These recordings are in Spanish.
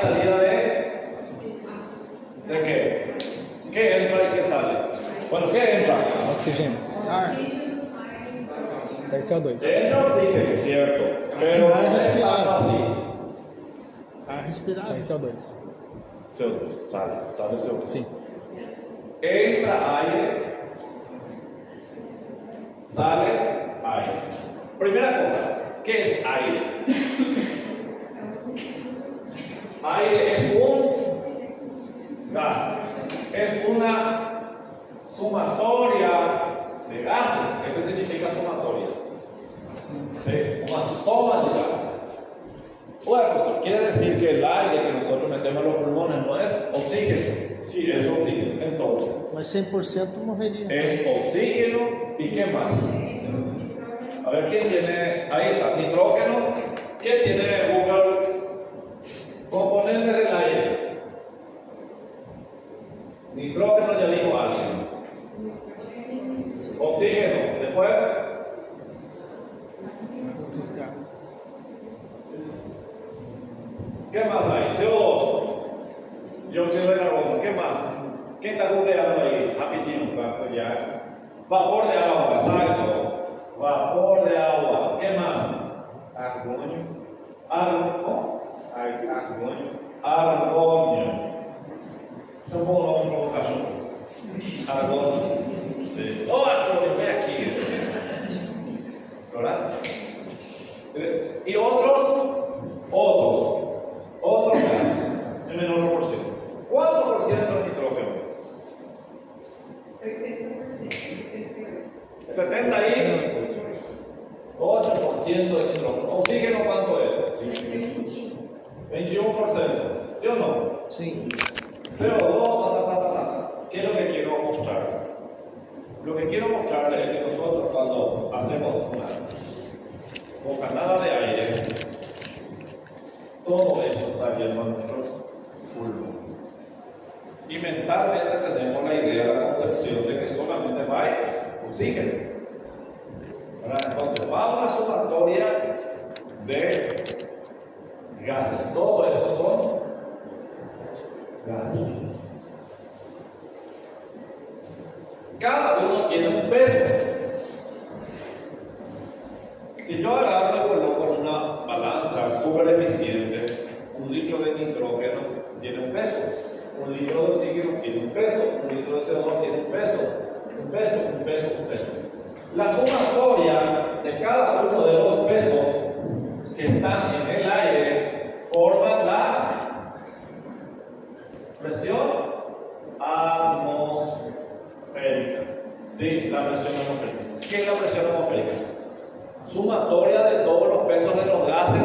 salida ¿de qué? ¿Qué entra y qué sale? Bueno, ¿qué entra? Oxigênio. Sai CO2. Entra oxígeno, cierto. Pero Ar respirado. así. Ar respirado. Sai CO2. CO2, sale CO2. Sim. Entra aire, sale aire. Primera cosa, ¿qué es aire? Aire es un gas, es una sumatoria de gases. ¿Qué significa sumatoria? ¿Sí? Una suma de gases. Bueno, profesor, quiere decir que el aire que nosotros metemos en los pulmones no es oxígeno. Sí, es oxígeno. Entonces, Mas 100% morreria. es oxígeno y ¿qué más? A ver, ¿quién tiene? Ahí está, nitrógeno. ¿Quién tiene Google? Componentes del aire. Nitrógeno ya dijo alguien. Oxígeno. Después, Outros gases. ¿qué más hay? CO2. Dióxido de carbono. ¿Qué más? ¿Qué está googleando ahí? Rapidinho. Vapor de água, Vapor de agua, exacto. Vapor de agua. ¿Qué más? argônio, argônio, Argônio. Isso é um bom nome para um cachorro. Argônio. Sim. Ô, Argônio, vem aqui. ¿Verdad? Y otros gases en menor proporción. ¿Cuánto por ciento de nitrógeno? 78% de nitrógeno. ¿Oxígeno cuánto es? 21%. ¿Sí o no? Sim. CO2, ¿qué es lo que quiero mostrar? Lo que quiero mostrarles es que nosotros cuando hacemos una bocanada de aire, todo esto está yendo a nuestros pulmones. Y mentalmente tenemos la idea, la concepción de que solamente va oxígeno. ¿Verdad? Entonces va una sumatoria de gases. Todo esto son gases. Cada uno tiene un peso. Si yo agarro y coloco en una balanza súper eficiente, un litro de nitrógeno tiene un peso, un litro de oxígeno tiene un peso, un litro de CO2 tiene un peso, un peso, un peso, un peso. La sumatoria de cada uno de los pesos que están en el aire forman la presión atmosférica. Sí, la presión atmosférica. ¿Qué es la presión atmosférica? Sumatoria de todos los pesos de los gases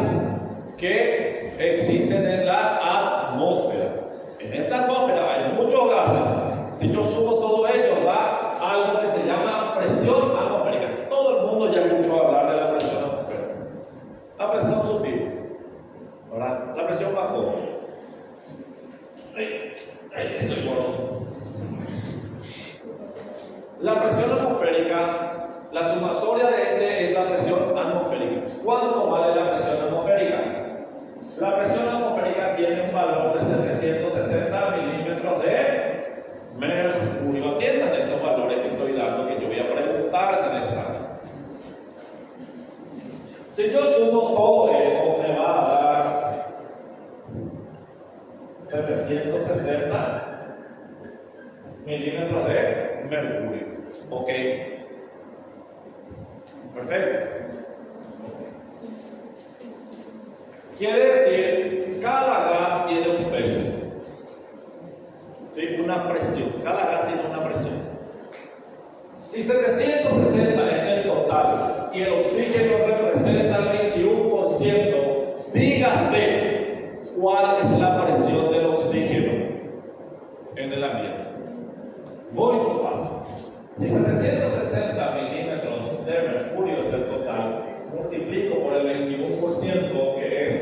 que existen en la atmósfera. En esta atmósfera hay muchos gases. Si yo sumo todo ello, da algo que se llama presión atmosférica. Todo el mundo ya escuchó hablar de la presión atmosférica. La presión subió, ¿verdad? La presión bajó. Ahí estoy gordo. La presión atmosférica, la sumatoria de este es la presión atmosférica. ¿Cuánto vale la presión atmosférica? La presión atmosférica tiene un valor de 760 milímetros de mercurio. Atiendan estos valores que estoy dando, que yo voy a preguntar en el examen. Si yo sumo todo esto, me va a dar 760 milímetros de mercurio. ¿Ok? Perfecto. Quiere decir, cada gas tiene un peso. ¿Sí? Una presión. Cada gas tiene una presión. Si 760 es el total y el oxígeno representa el 21%, dígase cuál es la presión del oxígeno en el ambiente. Muy fácil. Si 760 milímetros de mercurio es el total, multiplico por el 21%, que es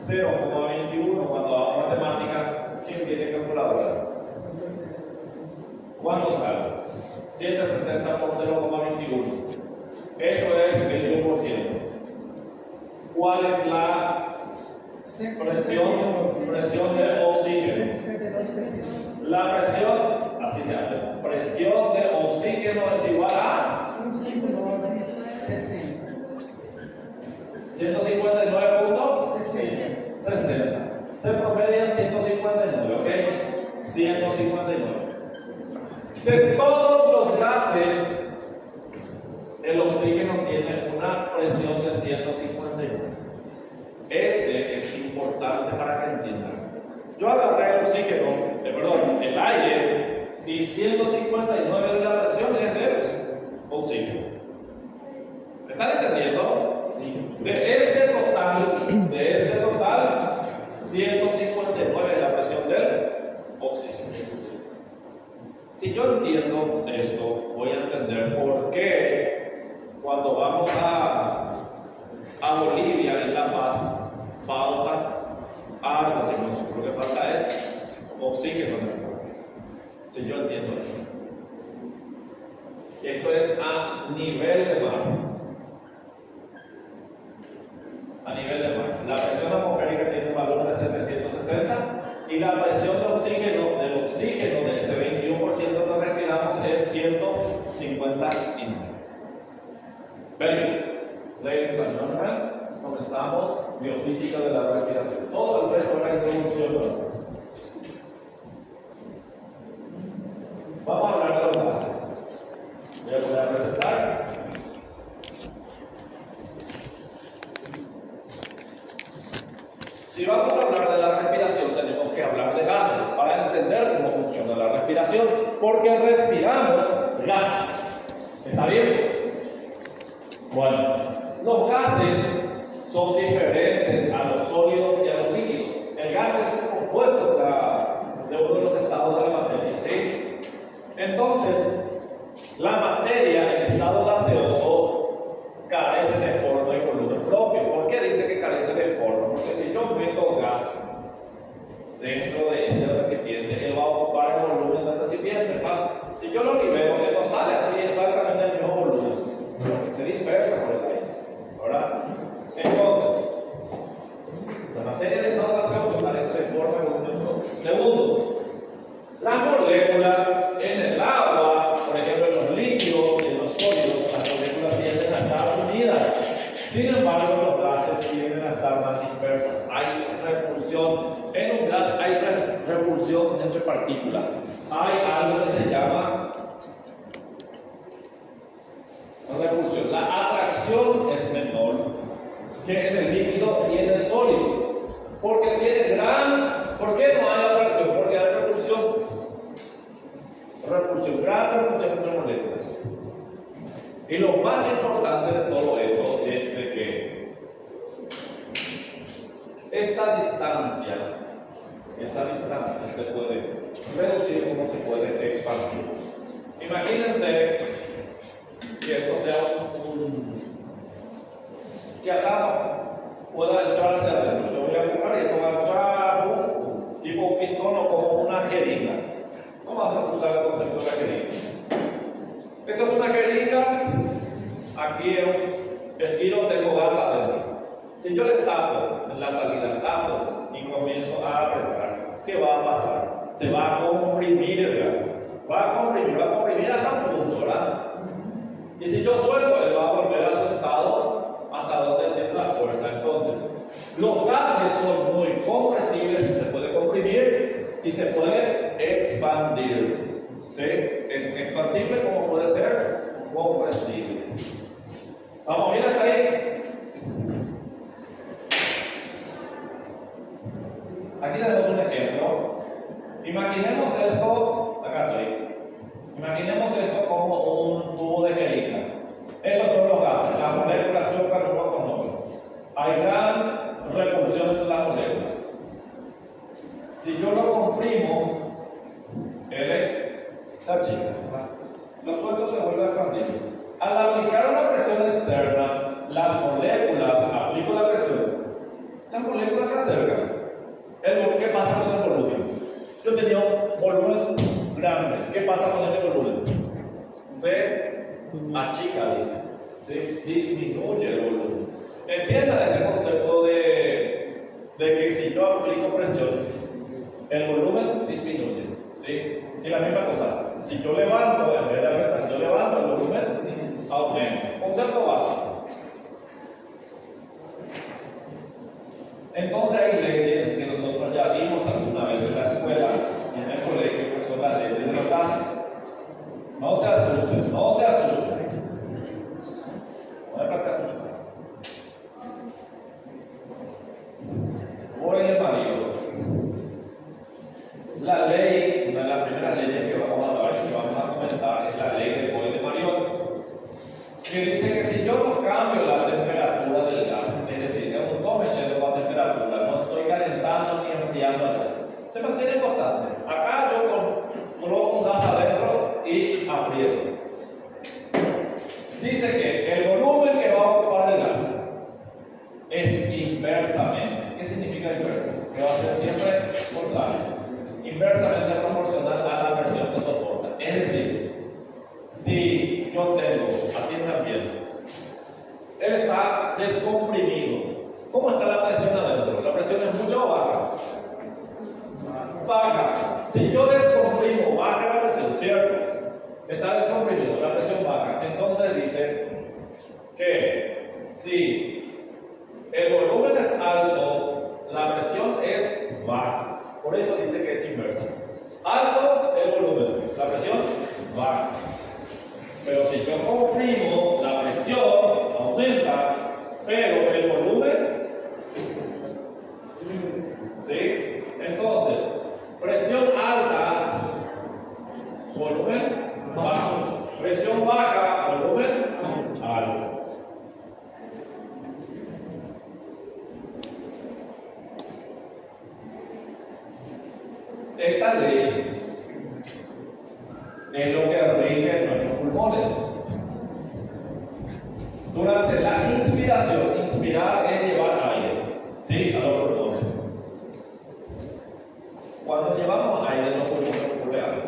0,21 cuando hago matemáticas. ¿Quién tiene calculadora? ¿Cuánto sale? 760 por 0,21. Esto es 21%. ¿Cuál es la presión de oxígeno. La presión, así se hace, presión de oxígeno es igual a 159.60. Se promedian 159, ¿ok? 159. De todos los gases, el oxígeno tiene una presión de 159. Este es importante para que entiendan. Yo agarré el oxígeno, el aire, y 159 de la presión es del oxígeno. ¿Me están entendiendo? Sí. De este total, 159 es la presión del oxígeno. Si yo entiendo esto, voy a entender por qué cuando vamos a Bolivia, en La Paz, falta agua, lo que falta es oxígeno. Si yo entiendo esto. Esto es a nivel de mar. A nivel de mar. La presión atmosférica tiene un valor de 760 y la presión del oxígeno de ese 21% que respiramos es 159. Very good. Ladies and gentlemen, comenzamos biofísica de la respiración. Todo el resto es la introducción. Vamos a hablar de los gases. Voy a poner a presentar. Si vamos a hablar de la respiración, tenemos que hablar de gases para entender cómo funciona la respiración, porque respiramos gases. ¿Está bien? Bueno, los gases son diferentes a los sólidos y a los líquidos. El gas es un compuesto de uno de los estados de la materia, ¿sí? Entonces, la materia en estado gaseoso carece de forma y volumen propio. ¿Por qué dice que carece de forma? Porque si yo meto gas dentro de este recipiente, él va a ocupar el volumen del recipiente. Más, si yo lo libero, él no sale así exactamente el mismo volumen. Se dispersa por el aire, ¿verdad? Entonces, la materia de estado gaseoso carece de forma y volumen propio. Segundo, las moléculas en el agua, por ejemplo en los líquidos y en los sólidos, las moléculas tienden a estar unidas. Sin embargo, en los gases tienden a estar más dispersas. Hay repulsión. En un gas hay repulsión entre partículas. Hay algo que se llama repulsión. La atracción es menor que en el líquido y en el sólido. Porque tiene ¿por qué no hay atracción? Porque hay repulsión. Gran repulsión entre moléculas. Y lo más importante de todo esto es de que esta distancia se puede reducir como se puede expandir. Imagínense que esto sea que acá pueda entrar hacia adentro. Yo voy a buscar y esto va a entrar tipo un pistón o como una jeringa. Vamos a usar el concepto de la jeringa. Esto es una jeringa. Aquí en el tiro tengo gas adentro. Si yo le tapo en la salida, tapo y comienzo a apretar, ¿qué va a pasar? Se va a comprimir el gas. Va a comprimir hasta un punto, ¿verdad? Y si yo suelto, él va a volver a su estado hasta donde tiene la fuerza. Entonces, los gases son muy compresibles, se puede comprimir y se puede expandir. ¿Sí? Es expansible como puede ser compresible. ¿Vamos bien hasta ahí? Aquí tenemos un ejemplo. Imaginemos esto, acá estoy. Imaginemos esto como un tubo de jeringa. Estos son los gases. Las moléculas chocan uno con otro. Hay gran repulsión entre las moléculas. Si yo lo comprimo, está chica. Los sueltos se vuelven a expandir. Al aplicar una presión externa, las moléculas, aplico la presión, las moléculas se acercan. ¿Qué pasa con el volumen? Yo tenía un volumen grande. ¿Qué pasa con este volumen? Se achica, dice. Se disminuye el volumen. Entiendan este concepto de de que si yo aplico presión, el volumen disminuye, ¿sí? Y la misma cosa, si yo levanto, en vez de apretar, si yo levanto, el volumen aumenta. Concepto básico. Entonces hay leyes que nosotros ya vimos alguna vez en las escuelas y en el colegio, que son las leyes de los gases. No se asusten, no se asusten. No me pasa asustar. Por el marido. La ley, una de las primeras leyes que vamos a ver y que vamos a comentar es la ley del Boyle de Mariot, que dice que si yo no cambio la temperatura del gas, es decir, que no tome cierta temperatura, no estoy calentando ni enfriando el gas, se mantiene constante. Acá yo coloco un gas adentro y aprieto. Dice que el volumen que va a ocupar el gas es inversamente. ¿Qué significa inversa? Que va a ser siempre contrario. Inversamente proporcional a la presión que soporta. Es decir, si yo tengo, atiendan bien, él está descomprimido. ¿Cómo está la presión adentro? ¿La presión es mucha o baja? Baja. Si yo descomprimo, baja la presión, ¿cierto? Está descomprimido, la presión baja. Entonces dice que si el volumen es alto, la presión es baja. Por eso dice que es inverso. Alto el volumen, la presión baja. Pero si yo comprimo, la presión aumenta, pero el volumen, ¿sí? Entonces, presión alta, volumen bajo. Presión baja, volumen alto. Esta ley es lo que rige nuestros pulmones. Durante la inspiración, inspirar es llevar aire, ¿sí? A los pulmones. Cuando llevamos aire en los pulmones, ocurre algo.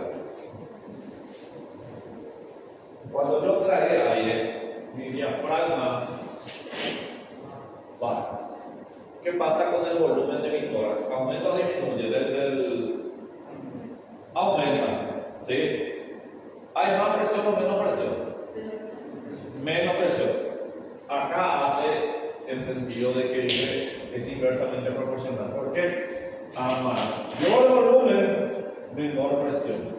Cuando yo tragué aire, mi diafragma baja. ¿Qué pasa con el volumen de mi tórax? ¿Aumenta o disminuye? Aumenta, ¿sí? ¿Hay más presión o menos presión? Menos presión. Acá hace el sentido de que es inversamente proporcional. ¿Por qué? A mayor volumen, menor presión.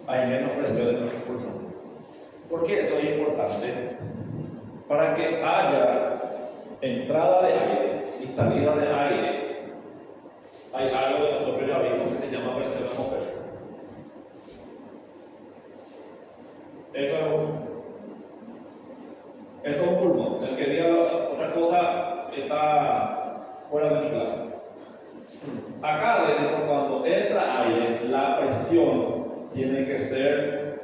Hay menos presión en nuestros pulmones. ¿Por qué eso es importante? Para que haya entrada de aire y salida de aire. Hay algo que nosotros ya vimos que se llama presión atmosférica. Esto es un pulmón. El que diga otra cosa está fuera de mi clase. Acá adentro, cuando entra aire, la presión tiene que ser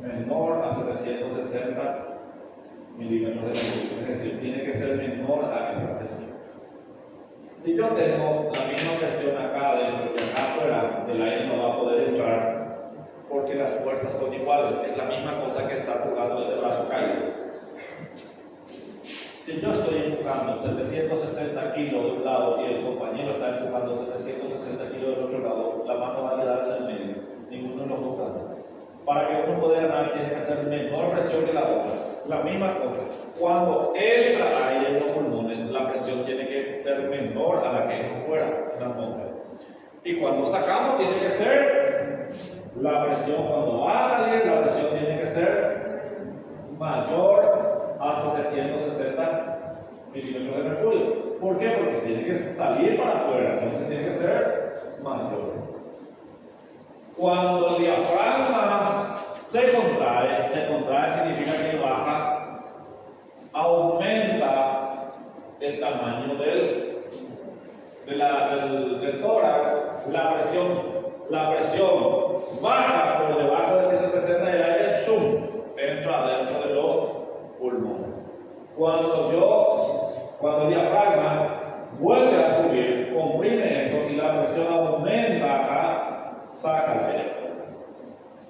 menor a 760 milímetros de mercurio. Es decir, tiene que ser menor a esta presión. Si yo tengo la misma presión acá adentro y acá afuera, el aire no va a poder entrar porque las fuerzas son iguales. Es la misma cosa que está empujando ese brazo caído. Si yo estoy empujando 760 kilos de un lado y el compañero está empujando 760 kilos del otro lado, la mano va a quedar en el medio. Ninguno de los dos gana. Para que uno pueda ganar tiene que hacer menor presión que la otra. La misma cosa. Cuando entra aire en los pulmones, la presión tiene que ser menor a la que es afuera, en la atmósfera. Y cuando sacamos tiene que ser la presión, cuando va a salir, la presión tiene que ser mayor a 760 milímetros de mercurio. ¿Por qué? Porque tiene que salir para afuera, entonces tiene que ser mayor. Cuando el diafragma se contrae significa que baja, aumenta el tamaño del tórax, la presión baja por debajo de 160 del aire, entra dentro de los pulmones. Cuando el diafragma vuelve a subir, comprime esto y la presión aumenta acá, saca el aire.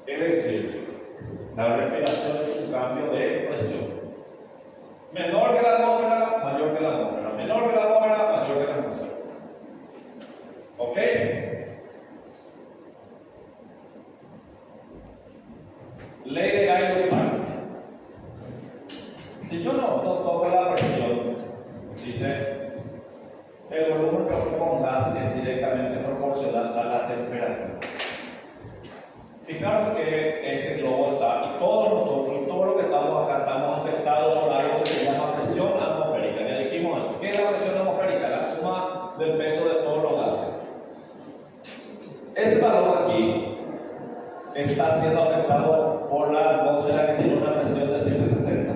Es decir, la respiración es un cambio de presión. Menor que la atmósfera, mayor que la atmósfera. Menor que la atmósfera, salón aquí está siendo afectado por la atmósfera que tiene una presión de 160.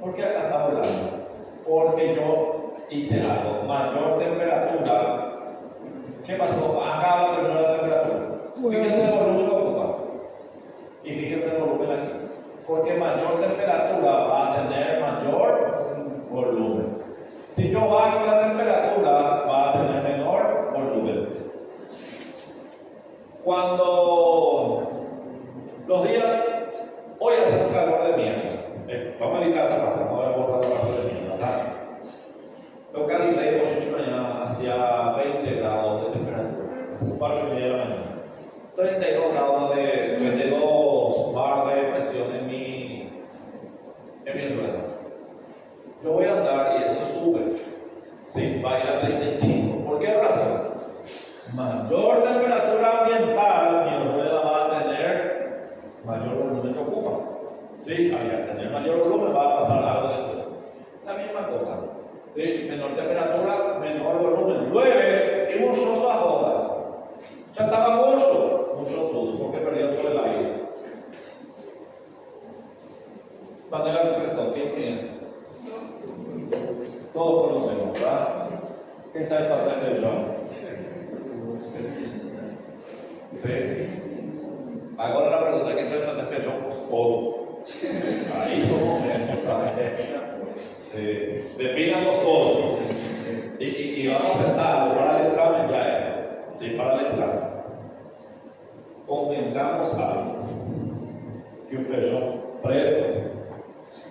¿Por qué acá está volando? Porque yo hice algo, mayor temperatura. ¿Qué pasó? Acaba de terminar la temperatura. Fíjense el volumen que ocupa. Y fíjense el volumen aquí. Porque mayor temperatura va a tener mayor volumen. Si yo bajo la temperatura, va a tener menor volumen. Cuando los días, hoy hace un calor de mierda. Vamos a mi casa para no haber borrado el calor de mierda, ¿verdad? Yo calibré por 8 de la mañana hacia 20 grados de temperatura. 4:30 de la mañana. 32 grados de 32 bar de presión en mi rueda. Yo voy a andar y eso sube. Sí, va a ir a 35. ¿Por qué razón? Mayor temperatura ambiental, mi rueda va a tener mayor volumen que ocupa. Sí, al tener mayor volumen va a pasar algo de eso. La misma cosa. Sí, menor temperatura, menor volumen. Llueve y mucho se joda. Ya estaba mucho todo, porque perdió todo el aire. Panela de fresón, ¿quién piensa? Todos conocemos, ¿verdad? ¿Quién sabe fazer feijão? Sí. Agora la pregunta es: ¿quién sabe fazer feijão gostoso? Ahí son momentos, ¿verdad? Sí. Definamos todo. Y vamos a sentarlo para el examen ya. Sí, para el examen. Convengamos algo. Que o feijão preto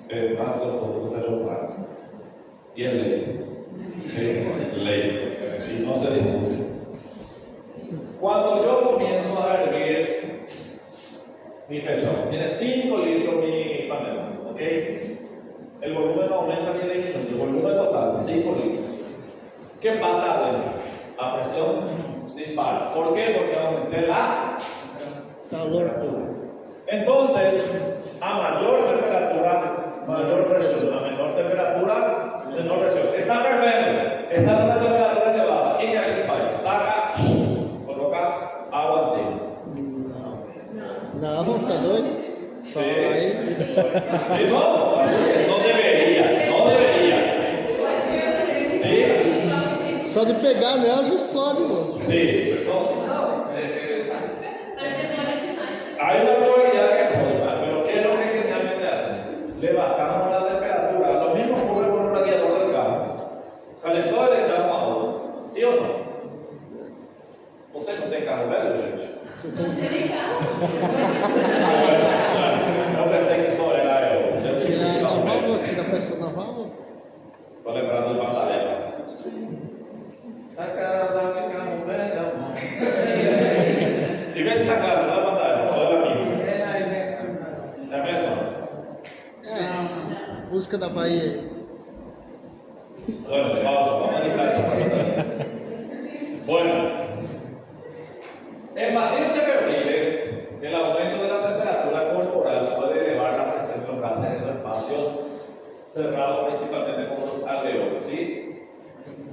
é mais gostoso do feijão branco. Y es ley. Sí, ley. Y no se discute. Cuando yo comienzo a hervir mi feijão, tiene 5 litros mi panela, ¿ok? El volumen aumenta mi disminuye, el volumen total, 5 litros. ¿Qué pasa adentro? La presión dispara. ¿Por qué? Porque aumenté la calor. Entonces, a mayor temperatura, mayor presión. A menor temperatura, menor presión. Está ferviendo, está en una temperatura elevada. ¿Qué hace que faz? Saca, coloca agua encima. Não, tá doido? Sí. Sí, no debería, no debería. Sí. Só de pegar nela já explode, mano. Sí, hay una probabilidad que explota, pero ¿qué es lo que generalmente hacen? Le bajamos la temperatura, lo mismo ocurre con un radiador del carro. Calentó y le echamos agua, ¿sí o no? Usted no tiene carro verde, gente. Eu pensei que só era eu. Tira na válvula, tira a pressão na válvula. Tô lembrando de batalha. A cara da de carro velho, amor. Em vez de sacar, não é batalha, olha a minha. É mesmo? É, música da Bahia aí. Bueno, pausa, vamos a editar esta parte. Bueno. En pacientes febriles, el aumento de la temperatura corporal puede elevar la presión de los gases en los espacios cerrados, principalmente como los alveolos, ¿sí?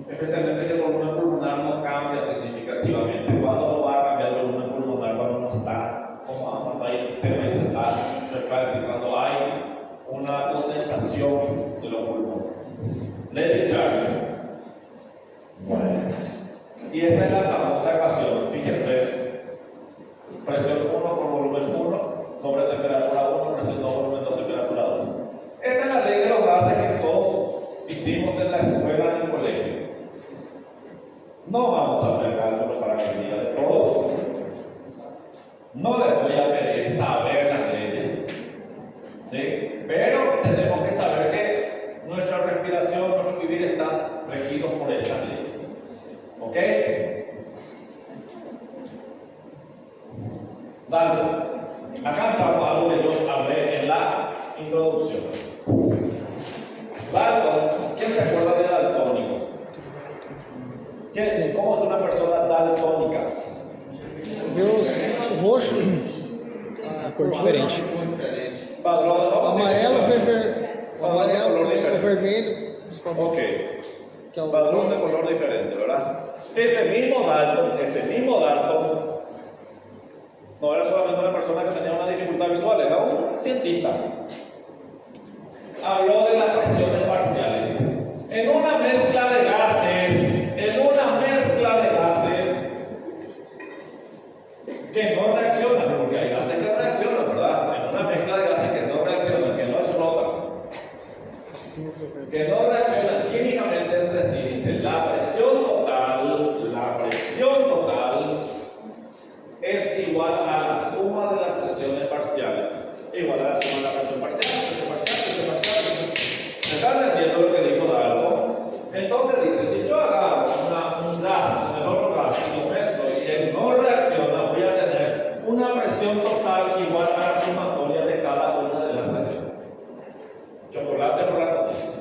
Especialmente si el volumen pulmonar no cambia significativamente. ¿Cuándo no va a cambiar el volumen pulmonar? Cuando no está como cuando hay efisema y se está cuando hay una condensación de los pulmones. Lady Charles. Bueno. Y esa es la famosa ecuación, fíjense. Presión 1 por volumen 1 sobre temperatura 1, presión 2 volumen 2, temperatura 2. Esta es la ley de los gases que todos hicimos en la escuela, en el colegio. No vamos a hacer cálculos para que diga de todos. No les voy a pedir saber las leyes, ¿sí? Pero tenemos que saber que nuestra respiración, nuestro vivir están regidos por estas leyes. ¿Ok? Vale. Acá estamos algo que yo hablé en la introducción. Dalton, ¿quién se acuerda de daltónico? ¿Cómo es una persona daltónica? Vê roxo, A cor diferente. Padrão, o amarelo, o amarelo, color o diferente. vermelho, principalmente. Ok. Que é o Padrón de color diferente, ¿verdad? Ese mismo Dalton No era solamente una persona que tenía una dificultad visual, era un cientista. Habló de las presiones parciales. En una mezcla de gases, que no reaccionan, porque hay gases que reaccionan, ¿verdad? En una mezcla de gases que no reaccionan, que no explotan, que no reaccionan químicamente entre sí, dice la presión total es igual a la suma de las presiones parciales. Igual a la suma de la presión parcial. ¿Me están entendiendo lo que dijo Dalton? Entonces dice, si yo agarro un gas, el otro gas, y lo mezclo y él no reacciona, voy a tener una presión total igual a la sumatoria de cada una de las presiones. Chocolate por la noticia.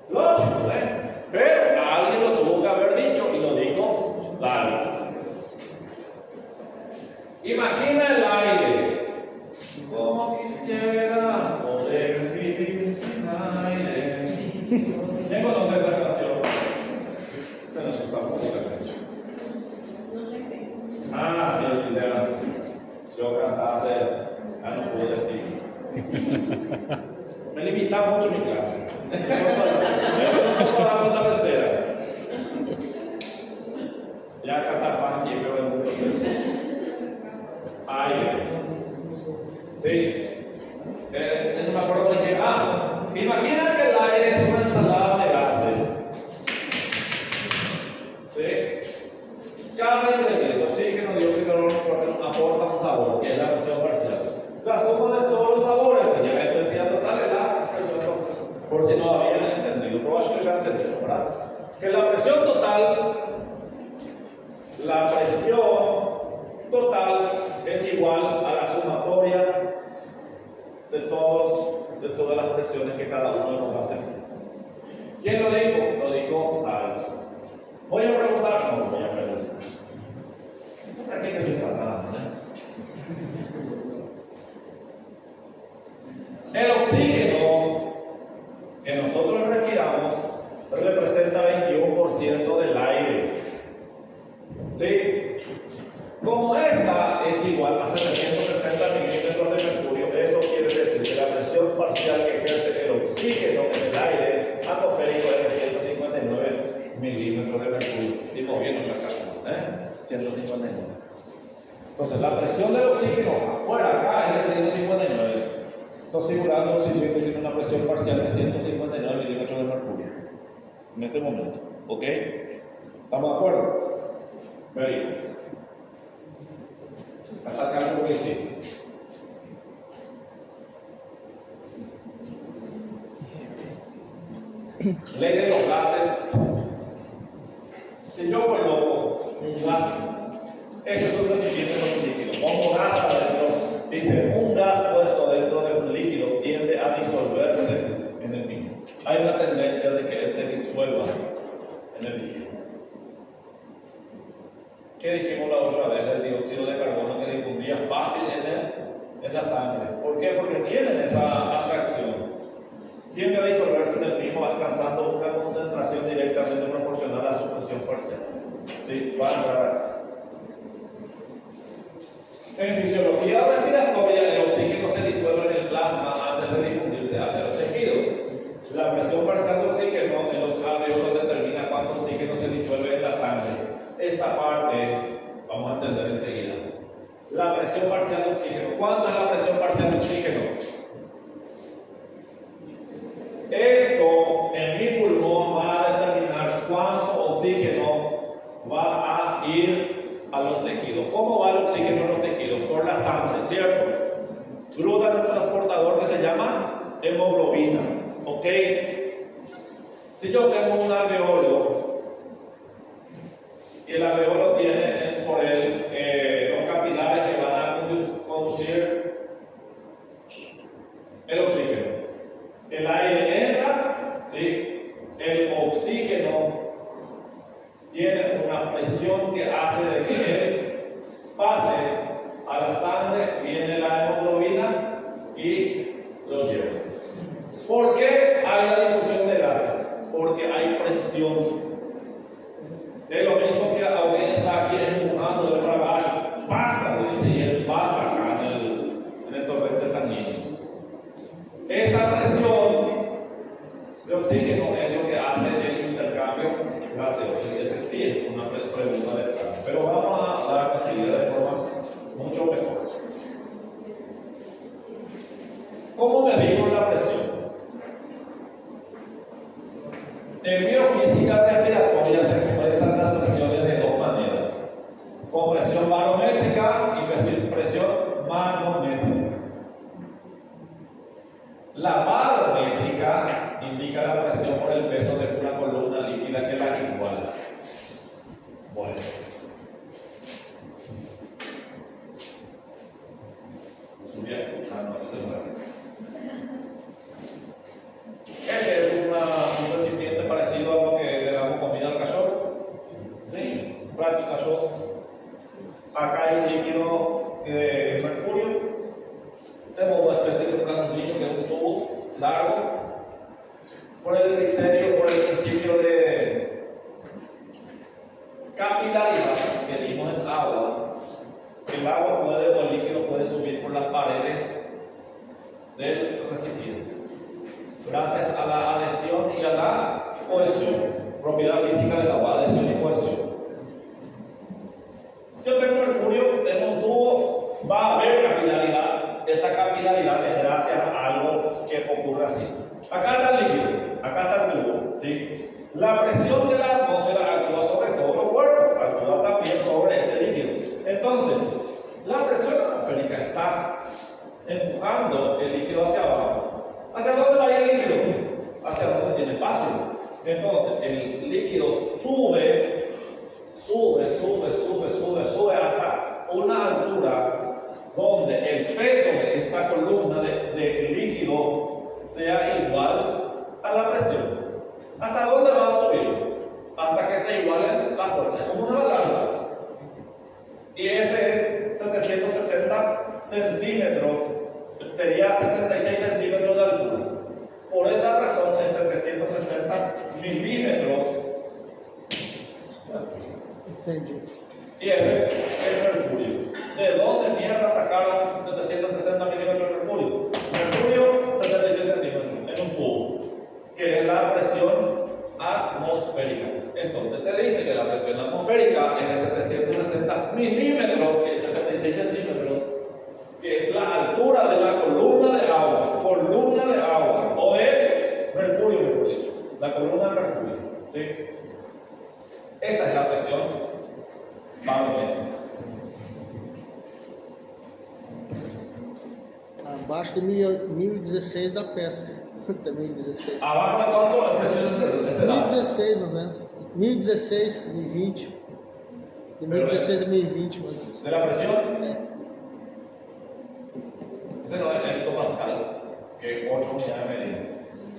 Lógico, ¿eh? Pero alguien lo tuvo que haber dicho y lo dijo Dalton. Imagina el aire. Como quisiera poder vivir sin aire. ¿Quién conoce esa canción? Se nos gusta música. Ah, sí, el video. Yo cantaba hacer. Ya no puedo decir. Me limitaba mucho mi clase. No puedo dar cuenta pestera. Ya cantar funky, pero en mucho aire. Sí. No me acuerdo de qué. Imagina que el aire es una ensalada de gases. ¿Sí? Cada ingrediente, oxígeno, dióxido de nitrógeno, aporta un sabor, que es la presión parcial. La suma de todos los sabores, y ya estoy diciendo, sale la presión, por si no habían entendido, pero acho que ya entendieron, ¿verdad? Que la presión total es igual a la sumatoria de todas las presiones que cada uno de los gases. ¿Quién lo dijo? Lo dijo Dalton. Voy a preguntar, no voy a preguntar. ¿Para qué que soy fatal? El oxígeno que nosotros respiramos representa 21% del aire. ¿Sí? Como esta es igual a 760 milímetros de mercurio, eso quiere decir que la presión parcial que ejerce el oxígeno en el aire atmosférico es de 159 milímetros de mercurio. Si moviendo acá, 159. Entonces, la presión del oxígeno afuera acá es de 159. Estoy figurando un cilindro que tiene una presión parcial de 159 milímetros de mercurio en este momento. ¿Ok? ¿Estamos de acuerdo? Very good. Hasta acá lo que sí. Ley de los gases. Si yo coloco un gas, eso es un recipiente de un líquido. Pongo gas adentro. Dice, un gas puesto dentro de un líquido tiende a disolverse en el mismo. Hay una tendencia de que él se disuelva en el líquido. ¿Qué dijimos la otra vez del dióxido de carbono que difundía fácil en la sangre? ¿Por qué? Porque tienen esa atracción. Tiende a disolverse en el mismo alcanzando una concentración directamente proporcional a su presión parcial. ¿Sí? Va a entrar. En fisiología respiratoria, el oxígeno se disuelve en el plasma antes de difundirse hacia los tejidos. La presión parcial de oxígeno en los alveolos determina cuánto oxígeno se disuelve en la sangre. Esta parte vamos a entender enseguida. La presión parcial de oxígeno. ¿Cuánto es la presión parcial de oxígeno? Esto en mi pulmón va a determinar cuánto oxígeno va a ir a los tejidos. ¿Cómo va el oxígeno a los tejidos? Por la sangre, ¿cierto? Cruza un transportador que se llama hemoglobina. ¿Ok? Si yo tengo un alveolo y el alveolo tiene por él los capilares que van a conducir el oxígeno. El aire entra, ¿sí? El oxígeno tiene una presión que hace de que él pase a la sangre, viene la hemoglobina y lo lleva. ¿Por qué hay la difusión de gases? Porque hay presión. Es lo mismo que alguien está aquí empujando de para abajo. Pasa, dice En biofísica respiratoria se expresan las presiones de dos maneras: con presión barométrica y presión manométrica. La barométrica indica la presión por el peso de una columna líquida que la iguala. Bueno. Subir. No se mueve. Este es un recipiente parecido a lo que le damos comida al cachorro. ¿Sí? Un plato de cachorro. Acá hay un líquido de mercurio. Tenemos una especie de un canullito que es un tubo largo. Por el criterio, por el principio de capilaridad que vimos en agua, el agua puede, o el líquido puede subir por las paredes del recipiente, gracias a la adhesión y a la cohesión, propiedad física del agua, adhesión y cohesión. Yo tengo mercurio, tengo un tubo, va a haber capilaridad. Esa capilaridad es gracias a algo que ocurre así. Acá está el líquido, acá está el tubo, ¿sí? La presión de la atmósfera actúa sobre todos los cuerpos, actúa también sobre este líquido. Entonces, la presión atmosférica está empujando el líquido hacia abajo. ¿Hacia dónde va el líquido? Hacia donde tiene espacio. Entonces, el líquido sube hasta una altura donde el peso de esta columna de líquido sea igual a la presión. ¿Hasta dónde va a subir? Hasta que se igualen las fuerzas. Es como una balanza. Y ese es 760 centímetros. Sería 76 centímetros de altura. Por esa razón es 760 milímetros. Entendi. Y ese es mercurio. ¿De dónde mierda sacaron 760 milímetros de mercurio? Mercurio, 76 centímetros en un tubo, que es la presión atmosférica. Entonces se dice que la presión atmosférica es de 760 milímetros, que es 76 centímetros, que es la altura de la columna de agua, o de mercurio, la columna de mercurio, ¿sí? Esa es la presión barométrica. Abaixo de 1016 da pesca. Também 16. Abajo de cuánto precisa ese dato. 1016, mais ou menos. 1016, 1020. De 1016 a 1020, mais ou menos. ¿De la presión? É. Ese no es el hectopascal, que 8 unidades de medida.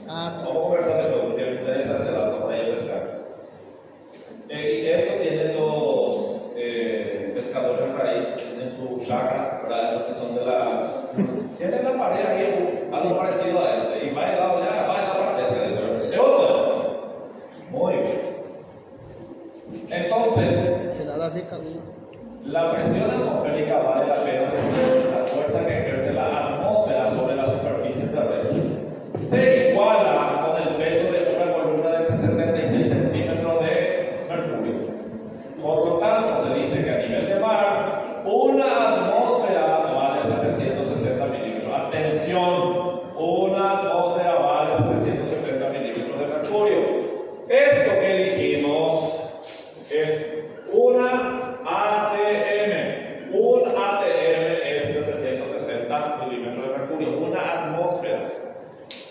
Ah, tá. Vamos a conversar de nuevo, porque me interesa ese dato para ir a pescar. Y esto tienen los pescadores raíz en su chacra, ¿verdad? Los que son de la. Tienen la pared ahí, algo parecido a esto, y va a lado ya, va a la parte pesca. ¿Es otro? Muy bien. Entonces, Tem nada a ver com a lua. la presión atmosférica vale la pena decir la fuerza que ejerce la atmósfera sobre la superficie terrestre. Se iguala con el peso de una columna de 76 centímetros de mercurio. Por lo tanto, se dice que a nivel de mar, una atmósfera vale 760 milímetros. Atención, una atmósfera vale 760 milímetros de mercurio. Esto que dijimos es una ATM. Un ATM es 760 milímetros de mercurio. Una atmósfera.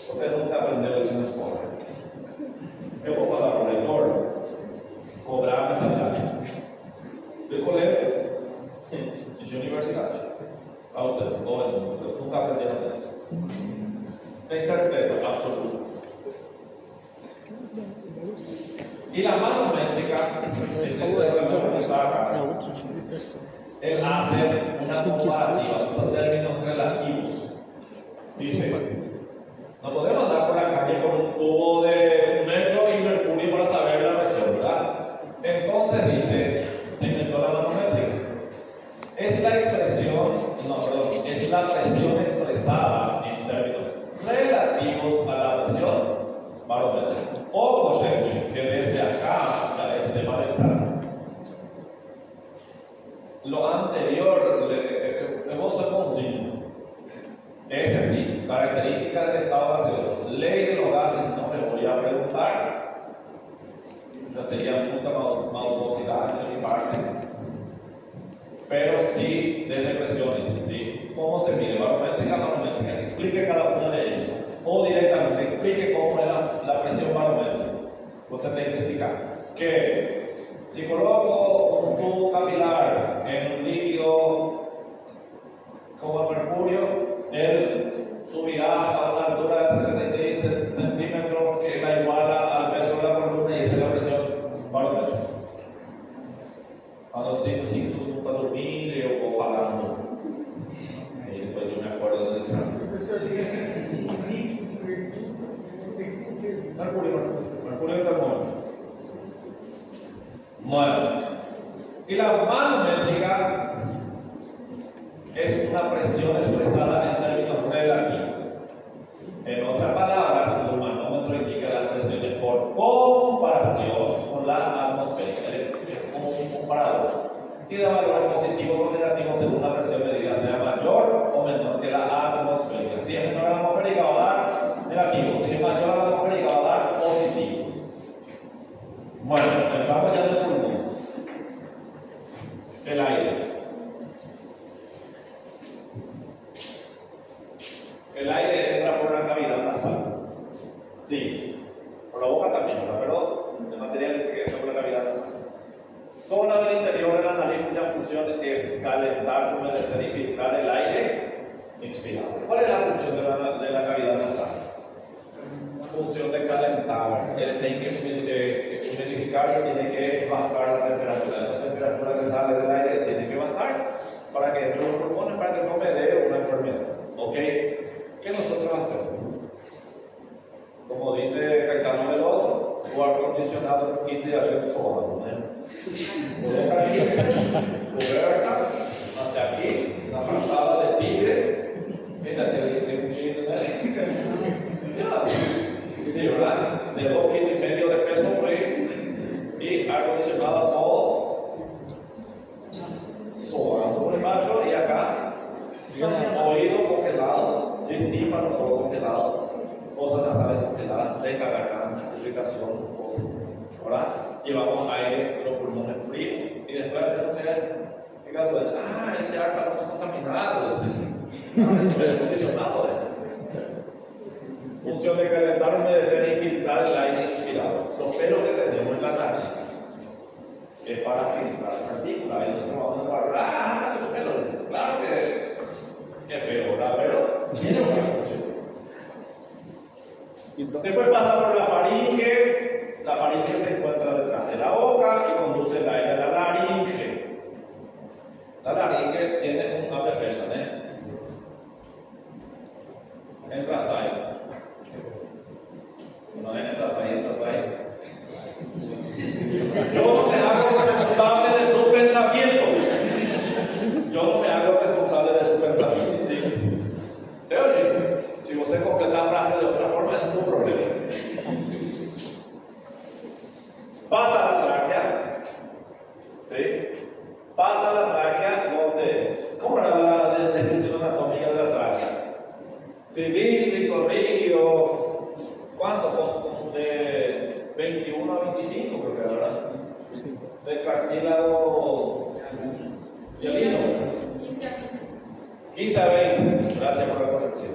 Vocês nunca aprenderam isso na escola. Eu vou falar para o reitor cobrar a mensalidade de colégio e de universidade. Olha, nunca aprenderam isso. Tem certeza absoluta. Y la manométrica es É outro tipo de pressão. el hacer una comparativa, son términos relativos. Dice, no podemos andar por la calle con un tubo de metro y mercurio para saber la presión, ¿verdad? Entonces dice, se inventó la manométrica. Es la es la presión expresada en términos relativos a la presión barométrica. Ojo, gente, que desde acá ya es tema de examen. Lo anterior, le vos a contigo. Es decir, características del estado gaseoso. sea, sería mucha maldosidad de mi parte. Pero sí de depresiones, ¿sí? ¿Cómo se mide? Barométrica, manométrica. Explique cada una de ellas. O directamente, explique cómo es la presión barométrica. Usted tiene que explicar que si coloco un tubo capilar en un líquido como el mercurio, él subirá a una altura de 66 centímetros que la iguala al peso de la columna y esa es la presión barométrica. Cuando sí, tú nunca dormí o falando. Y después yo me acuerdo del examen. Mercurio y termómetro. Bueno. Y la manométrica es una presión expresada en términos relativos. En otras palabras, el manómetro indica las presiones por comparación con la atmosférica. Es como un comparador. Y da valores positivos o negativos según la presión medida sea mayor o menor que la atmosférica. Si es menor a la atmosférica va a dar negativo, si es mayor a la atmosférica va a dar positivo. Bueno, entramos ya en el pulmón. El aire. El aire entra por la cavidad nasal. Sí, por la boca también, pero el material dice que entra por la cavidad nasal. Zona del interior de la nariz cuya función es calentar, humedecer y filtrar el aire inspirado. ¿Cuál es la función de la cavidad nasal? Función de calentar. Tiene que humidificar y tiene que bajar la temperatura. Esa temperatura que sale del aire tiene que bajar para que entre los pulmones, para que no me dé una enfermedad. ¿Ok? ¿Qué nosotros hacemos? Como dice Caetano Veloso, o acondicionado en 15 ayer solo, ¿no? Poder aquí, poder acá, hasta aquí, una frazada de tigre, mira, de cuchillo, ¿no? Sí, ¿verdad? De 2,5 kilos de peso por ahí, y acondicionado todo, sobando por el macho, y acá, oído congelado, sin tímpano, todo congelado, fosas nasales congeladas, seca, garganta, irritación, ¿verdad? Llevamos aire, los pulmones fríos, y después de eso ese aire está muy contaminado, aire acondicionado. Función de calentar, humedecer y filtrar el aire inspirado. Los pelos que tenemos en la nariz es para filtrar partículas. Ahí nosotros vamos a hablar, esos pelos. Claro que es feo, ¿verdad? Pero tiene una función. Después pasa por la faringe. La faringe se encuentra detrás de la boca y conduce el aire a la laringe. La laringe tiene un abre fecha, ¿eh? Entras ahí. No entras ahí. Yo no me hago responsable de su pensamiento. ¿Sí? ¿Te oye? Si você completar la frase de otra forma, es un problema. Pasa la tráquea. ¿Sí? Pasa la tráquea donde. ¿Cómo era la descripción anatómica de la tráquea? Cilíndrico, rígido. ¿Cuántos son? De 21 a 25, creo que era, ¿verdad? Sí. De cartílago. ¿Violino? 15 a 20. 15 a 20. Gracias por la corrección.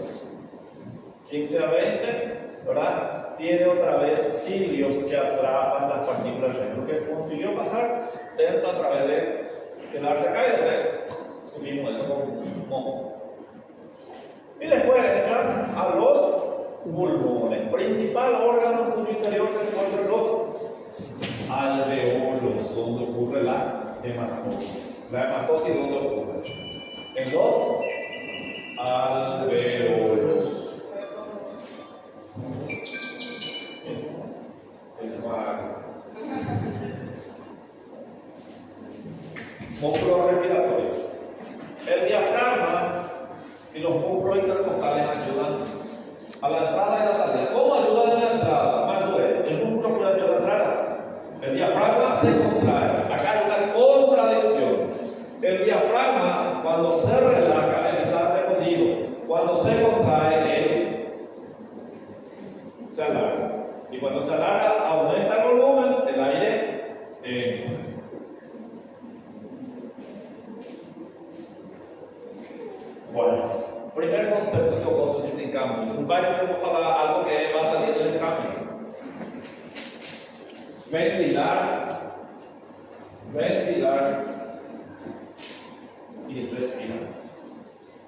15 a 20, ¿verdad? Tiene otra vez cilios que atrapan las partículas de lo que consiguió pasar dentro a través de quedarse acá y después subimos eso con un moco. Y después entran a los pulmones. Principal órgano cuyo interior se encuentran los alveolos, donde ocurre la hematosis. La hematosis, ¿dónde ocurre? En los alveolos. Músculos respiratorios. El diafragma y los músculos intercostales ayudan a la entrada y la salida. ¿Cómo ayudan en la entrada? Más duele. El músculo puede ayudar a la entrada. El diafragma se contrae. Acá hay una contradicción. El diafragma, cuando se relaja, él está recogido. Cuando se contrae, él se alarga. Y cuando se alarga, aumenta el volumen, el aire ventilar, ventilar y respirar.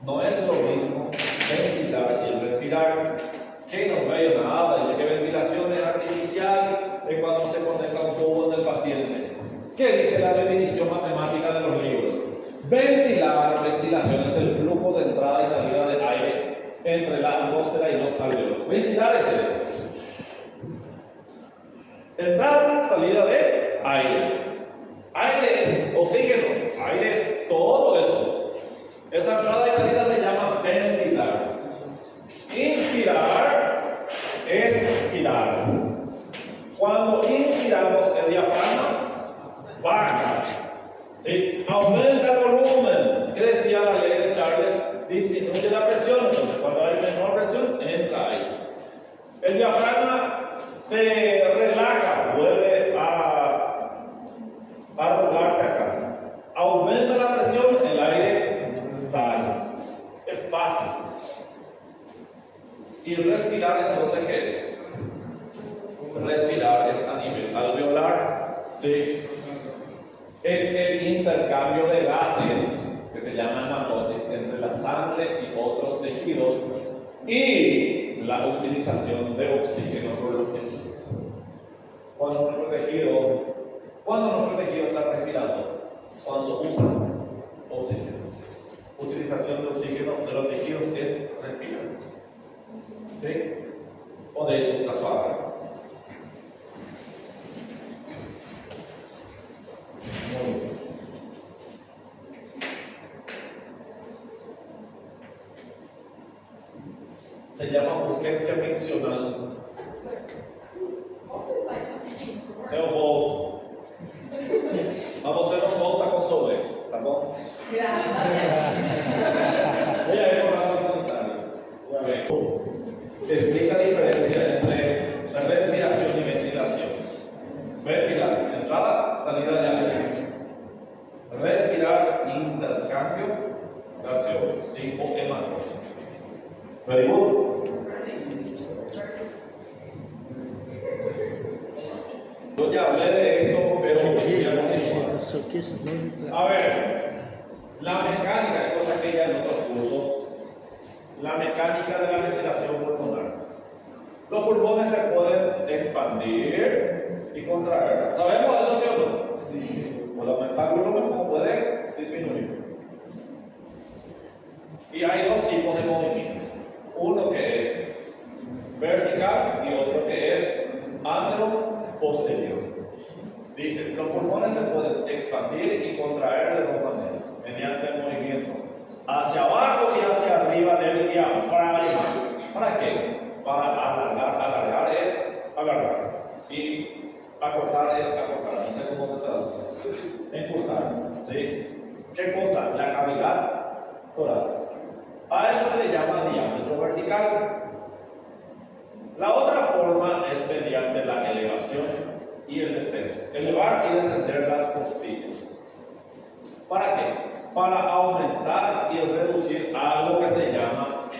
No es lo mismo ventilar y respirar. Que no veo nada, dice que ventilación es artificial es cuando se conecta un tubo en el paciente. ¿Qué dice la definición matemática de los libros? Ventilación es el flujo de entrada y salida de aire entre la atmósfera y los alveolos. Ventilar es eso. Entrada, salida de aire. Aire es oxígeno, aire es todo eso. Esa entrada y salida se llama ventilar. Inspirar es expirar. Cuando inspiramos el diafragma baja, ¿sí? Aumenta el volumen. ¿Qué decía la ley de Charles? Disminuye la presión. Entonces cuando hay menor presión, entra ahí. El diafragma se relaja, vuelve a arrugarse acá. Aumenta la presión, el aire sale. Es fácil. ¿Y respirar entonces qué es? Respirar es a nivel alveolar. Sí. Es el intercambio de gases que se llama hematosis entre la sangre y otros tejidos y la utilización de oxígeno por los tejidos. Cuando nuestro tejido está respirando, cuando usa oxígeno. Utilización de oxígeno de los tejidos es respirar. ¿Sí? Podéis buscar su agua. Muy bien. Se llama urgência miccional. Eu volto. Mas você não volta com Solex, tá bom? Voy a ir por la sanitaria. Explica la diferencia entre respiración y ventilación. Ventilar, entrada, salida de aire. Respirar, intercambio gaseoso, sí, o hematosis. Very good. Yo ya hablé de esto, pero a ver, la mecánica, cosa que ya en otros cursos, la mecánica de la ventilación pulmonar. Los pulmones se pueden expandir y contraer. ¿Sabemos eso, sí o no? Sí. Por aumentar el volumen, como puede disminuir. Y hay dos tipos de movimiento. Uno que es vertical y otro que es antero-posterior. Dice, los pulmones se pueden expandir y contraer de dos maneras, mediante el movimiento hacia abajo y hacia arriba del diafragma. ¿Para qué? Para alargar. Alargar es alargar. Y acortar es acortar. No sé cómo se traduce. Encurtar. ¿Sí? ¿Qué cosa? La cavidad torácica. A eso se le llama diámetro vertical. La otra forma es mediante la elevación y el descenso. Elevar y descender las costillas. ¿Para qué? Para aumentar y reducir algo que se llama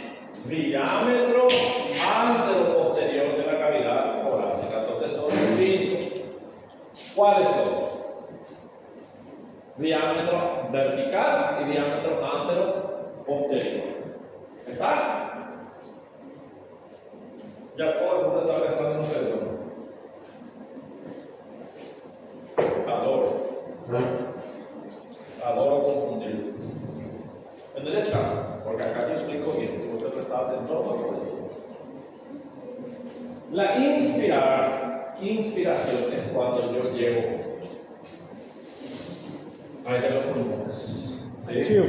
diámetro antero-posterior de la cavidad torácica. Entonces son distintos. ¿Cuáles son? Diámetro vertical y diámetro antero-posterior. ¿Está? Ya todo el mundo está pensando en eso. Adoro confundir. En derecha, porque acá yo explico bien, si usted presta atención, la inspiración es cuando yo llevo aire a los pulmones. ¿Sí? Tio.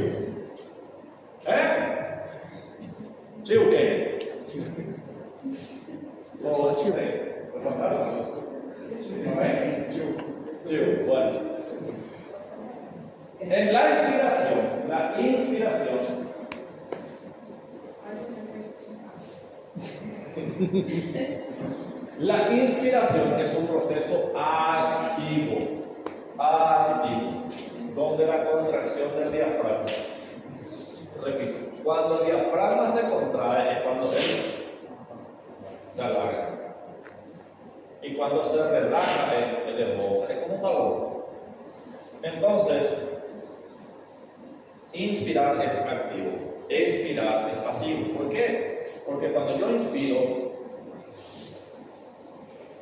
¿Tio qué? Só tio. Tio, bueno. En la inspiración, la inspiración es un proceso activo, donde la contracción del diafragma, repito, cuando el diafragma se contrae es cuando él se alarga. Y cuando se relaja el enfoque, es como un balón. Entonces, inspirar es activo, expirar es pasivo. ¿Por qué? Porque cuando yo inspiro,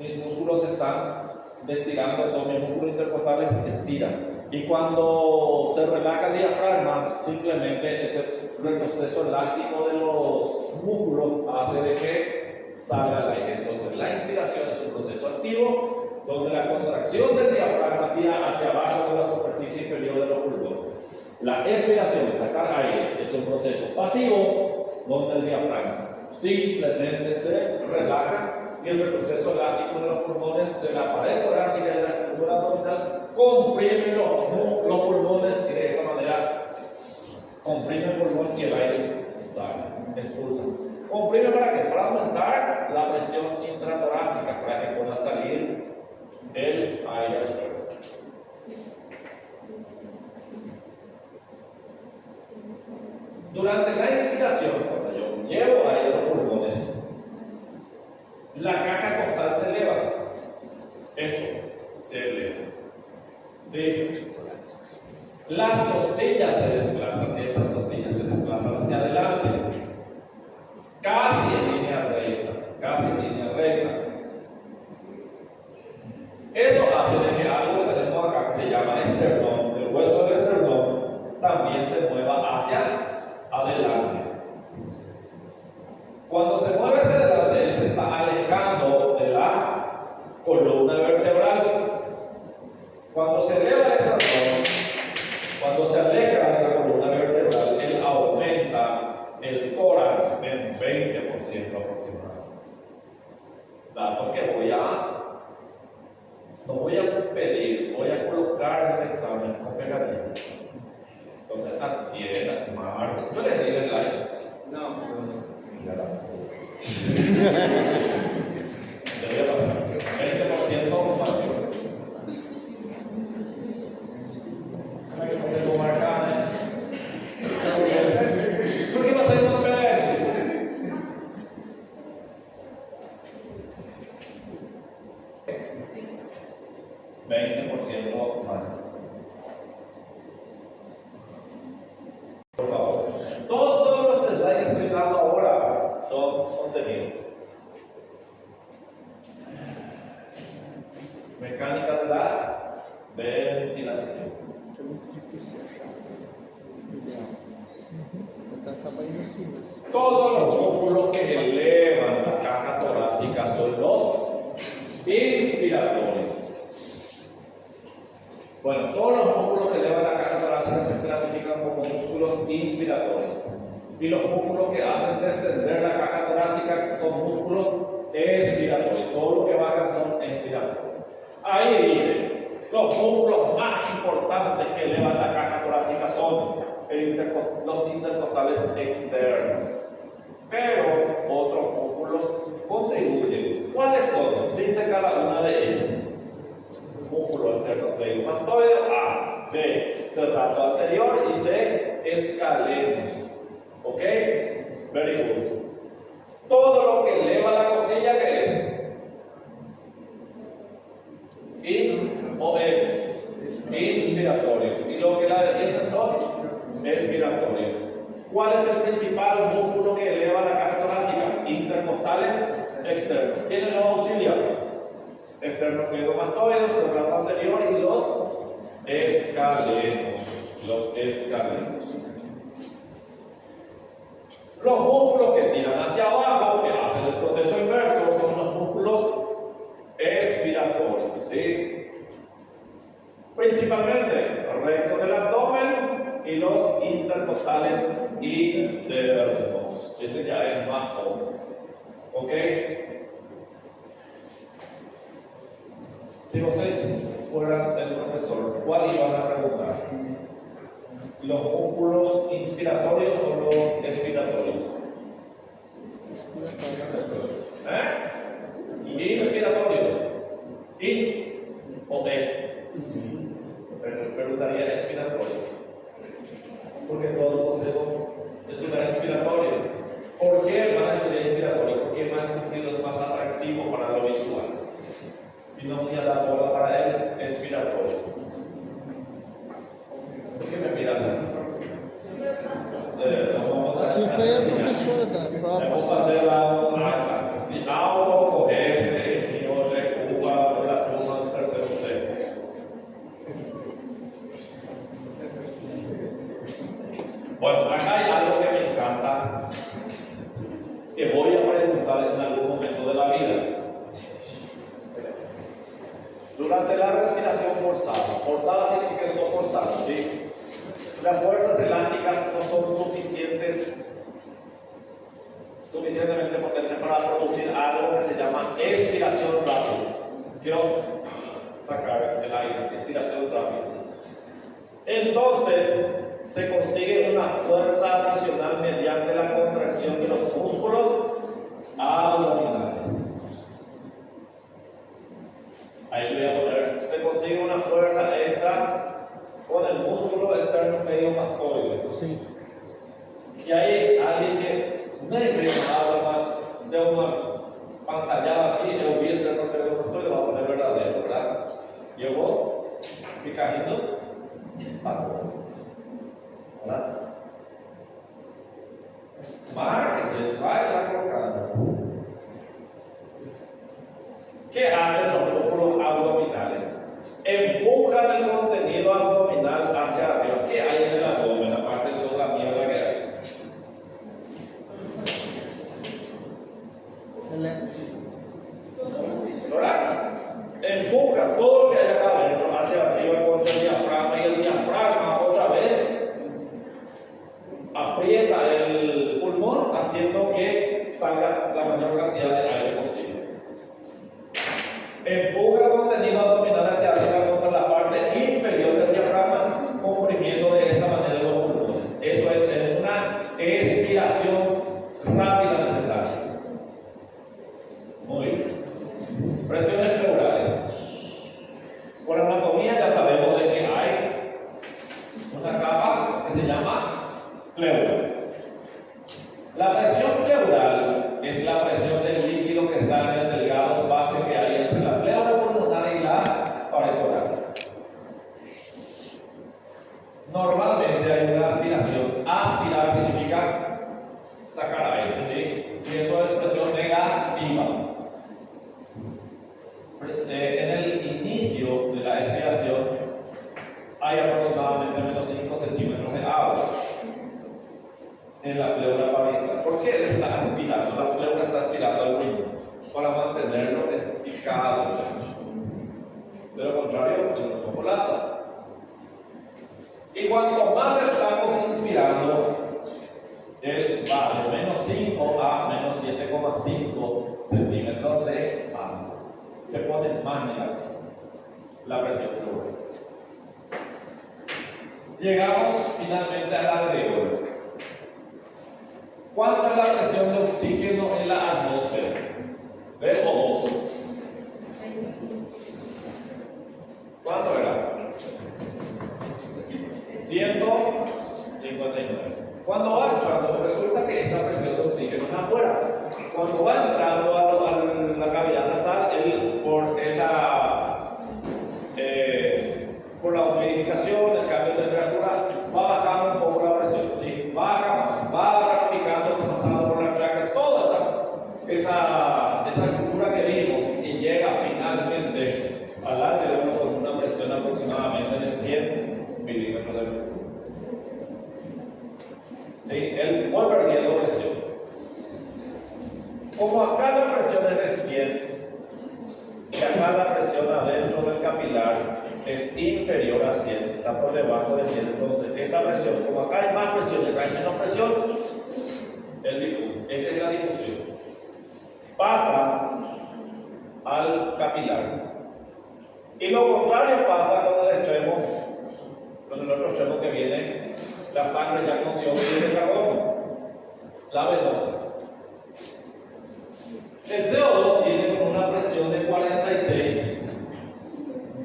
mis músculos están estirando, todos mis músculos intercostales estiran. Y cuando se relaja el diafragma, simplemente ese retroceso elástico de los músculos hace de que salga el aire. Entonces, la inspiración es un proceso activo, donde la contracción del diafragma tira hacia abajo de la superficie inferior de los pulmones. La expiración, sacar aire, es un proceso pasivo, donde el diafragma simplemente se relaja y el retroceso elástico de los pulmones, de la pared torácica y de la estructura abdominal, comprime los pulmones y de esa manera comprime el pulmón y el aire sale, expulsa. Comprime para qué? Para aumentar la presión intratorácica, para que pueda salir el aire al suelo. Durante la inspiración, cuando yo llevo aire a los pulmones, la caja costal se eleva. Esto se eleva. ¿Sí? Las costillas se desplazan, estas costillas se desplazan hacia adelante, casi en línea recta, casi en línea recta. Eso hace de que algo que tenemos acá, que se llama esternón, el hueso del esternón, también se mueva hacia adelante. Cuando se mueve hacia adelante, él se está alejando de la columna vertebral. Cuando se eleva el esternón, cuando se aleja de la columna vertebral, él aumenta el tórax en 20% aproximadamente. Datos que no voy a pedir, voy a colocar en el examen con pegatina. Entonces, adquiere, marca. Yo les digo el like. Não. Debería pasar 20% mayor. Hay que hacer como marcar, ¿eh? ¿Por qué va a ser un pedazo? más. Por favor. Todos los slides que estoy dando ahora son contenido. Mecánica de la ventilación. É muito difícil achar. Ideal. Vou acabar indo assim, mas... Todos los músculos que elevan la caja torácica son los inspiratorios. Bueno, todos los músculos que elevan la caja torácica se clasifican como músculos inspiratorios. Y los músculos que hacen descender la caja torácica son músculos expiratorios. Todos los que bajan son expiratorios. Ahí dice, los músculos más importantes que elevan la caja torácica son los intercostales externos. Pero otros músculos contribuyen. ¿Cuáles son? Cite cada una de ellas. Músculo esternocleidomastoide, A, B, serrato anterior y C, escalenos. ¿Ok? Very good. Todo lo que eleva la costilla, ¿qué es? O es inspiratorio. Y lo que la descienden son expiratorios. ¿Cuál es el principal músculo que eleva la caja torácica? Intercostales externos. ¿Quiénes los auxilian? Esternocleidomastoides, serrato anterior y los escalenos. Los escalenos. Los músculos que tiran hacia abajo, que hacen el proceso inverso, son los músculos expiratorios. ¿Sí? Principalmente recto del abdomen y los intercostales internos. Ese ya es más común. ¿Ok? Si ustedes fueran el profesor, ¿cuál iban a preguntar? ¿Los músculos inspiratorios o los expiratorios? Inspiratorios. ¿Ins o es? Preguntaría expiratorio. Porque todos podemos estudiar expiratorio. ¿Por qué van a estudiar expiratorio? Porque es más cumplido, es más atractivo para lo visual. y no voy a dar bola para el expiratorio. ¿Por qué me miras así? Assim foi a professora da prova Vamos passada. fazer lá uma. Se algo ocorresse, que hoje é culpa da turma do terceiro século. Bueno, acá hay algo que me encanta, que voy a preguntarles en algún momento de la vida. Durante la respiración forzada significa no forzada, ¿sí? Las fuerzas elásticas no son suficientemente potentes para producir algo que se llama expiración rápida. Quiero sacar el aire, expiración rápida. Entonces, se consigue una fuerza adicional mediante la contracción de los músculos abdominales. Ahí voy a poner, se consigue una fuerza extra con el músculo externo medio masculino. Sim. Y ahí alguien que no es nada más de una pantallada así, yo vi este nombre de esto y lo voy a poner verdadero, ¿verdad? Llegó, picajito, ¿verdad? Marketing, vaya colocando. ¿Qué hacen los músculos abdominales? Empujan el contenido abdominal hacia arriba. ¿Qué hay en el abdomen? Aparte de toda la mierda que hay. ¿Verdad? Empuja todo lo que hay acá adentro hacia arriba contra el diafragma y el diafragma otra vez aprieta el pulmón haciendo que salga la mayor cantidad de aire posible. Empuja el contenido abdominal hacia arriba contra la parte inferior del diafragma, comprimiendo de esta manera los pulmones. Eso es una expiración rápida necesaria. Muy bien. Presiones pleurales. Por anatomía ya sabemos de que hay una capa que se llama pleura. La presión pleural es la presión del líquido que está en el delgado espacio que hay entre la pleura pulmonar y la pared torácica. Normalmente hay una aspiración. Aspirar significa sacar aire, ¿sí? Y eso es presión negativa. En el inicio de la expiración hay aproximadamente menos 5 centímetros de agua en la pleura parietal. ¿Por qué él está aspirando? La pleura está aspirando al riñón para mantenerlo esticado. De lo contrario, el cuerpo colapsa. Y cuanto más estamos inspirando, él va de menos 5 a menos 7,5 centímetros de agua. Se pone más negativa la presión pleural. Llegamos finalmente al alveolo. ¿Cuánta es la presión de oxígeno en la atmósfera? ¿Ves o oso? ¿Cuánto era? 159. Cuando va entrando, resulta que esta presión de oxígeno está afuera. Cuando va entrando a la cavidad nasal, él por la humidificación, el cambio de temperatura, va bajando un poco la presión, ¿sí? Baja, va ramificándose, pasando por la tráquea, toda esa estructura que vimos y llega finalmente al alveolo con una presión aproximadamente de 100 milímetros de mercurio. ¿Sí? Él fue perdiendo presión. Como acá la presión es de 100 y acá la presión adentro del capilar es inferior a 100, está por debajo de 100, entonces esta presión, como acá hay más presión y acá hay menos presión, él difuye. Esa es la difusión. Pasa al capilar. Y lo contrario pasa con el extremo, con el otro extremo que viene la sangre ya con dióxido de carbono, la venosa. El CO2 viene con una presión de 46.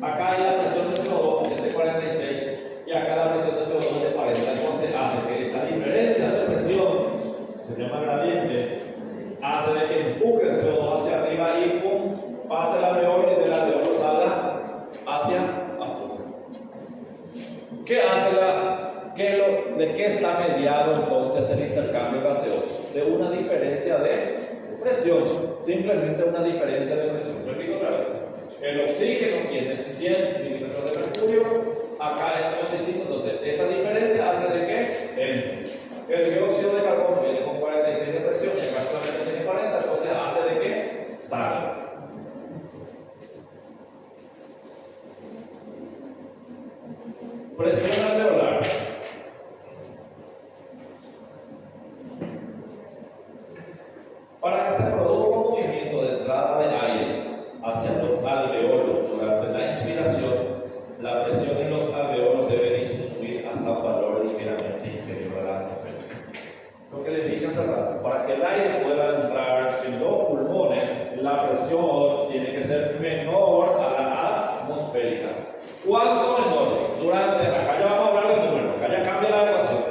Acá hay la presión de CO2 que es de 46 y acá la presión de CO2 es de 40. Entonces hace que esta diferencia de presión, se llama gradiente, hace de que empuje el CO2 hacia arriba y pum, pase el alveolo y del alveolo ¿De qué está mediado entonces el intercambio gaseoso? De una diferencia de presión, simplemente una diferencia de presión. Repito otra vez. El oxígeno tiene 100 milímetros de mercurio, acá es 35, entonces esa diferencia hace de que el dióxido de carbono viene con 46 de presión y acá solamente tiene 40, entonces hace de que salga. Presión alveolar. Para que se produzca un movimiento de entrada de aire hacia los alveolos durante la inspiración, la presión en los alveolos debe disminuir hasta un valor ligeramente inferior a la atmosfera. Lo que les dije hace rato, para que el aire pueda entrar en los pulmones, la presión tiene que ser menor a la atmosférica. ¿Cuánto menor? Durante, acá ya vamos a hablar de números, acá ya cambia la ecuación.